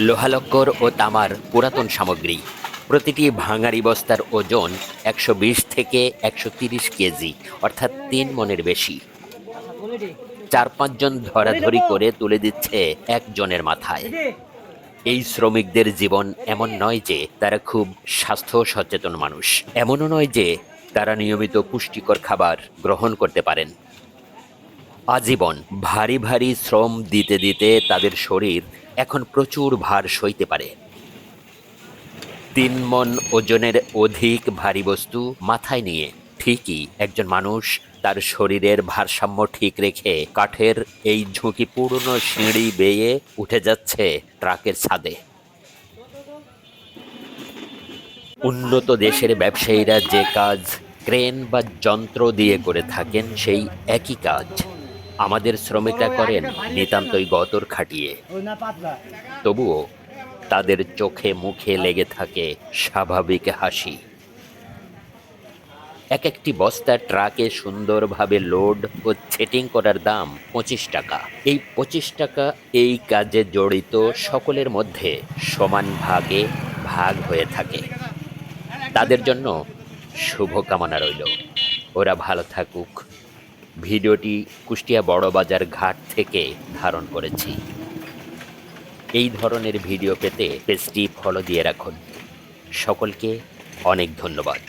লোহালক্কর ও তামার পুরাতন সামগ্রী। প্রতিটি ভাঙাড়ি বস্তার ওজন ১২০ থেকে ১৩০ কেজি, অর্থাৎ ৩ মণের বেশি। ৪-৫ জন ধরাধরি করে তুলে দিচ্ছে একজনের মাথায়। এই শ্রমিকদের জীবন এমন নয় যে তারা খুব স্বাস্থ্য সচেতন মানুষ, এমনও নয় যে তারা নিয়মিত পুষ্টিকর খাবার গ্রহণ করতে পারেন। আজীবন ভারী ভারী শ্রম দিতে দিতে তাদের শরীর এখন প্রচুর ভার সইতে পারে। ৩ মণ ওজনের অধিক ভারী বস্তু মাথায় নিয়ে ঠিকই একজন মানুষ তার শরীরের ভারসাম্য ঠিক রেখে কাঠের এই ঝুঁকিপূর্ণ সিঁড়ি বেয়ে উঠে যাচ্ছে ট্রাকের ছাদে। উন্নত দেশের ব্যবসায়ীরা যে কাজ ক্রেন বা যন্ত্র দিয়ে করে থাকেন, সেই একই কাজ আমাদের শ্রমিকরা করেন নিতান্তই গতর খাটিয়ে। তবুও তাদের চোখে মুখে লেগে থাকে স্বাভাবিক হাসি। এক একটি বস্তা ট্রাকে সুন্দরভাবে লোড ও সেটিং করার দাম ২৫ টাকা। এই ২৫ টাকা এই কাজে জড়িত সকলের মধ্যে সমান ভাগে ভাগ হয়ে থাকে। তাদের জন্য শুভকামনা রইল, ওরা ভালো থাকুক। ভিডিওটি কুষ্টিয়া বড়বাজার ঘাট থেকে ধারণ করেছি। এই ধরনের ভিডিও পেতে পেজটি ফলো দিয়ে রাখুন। সকলকে অনেক ধন্যবাদ।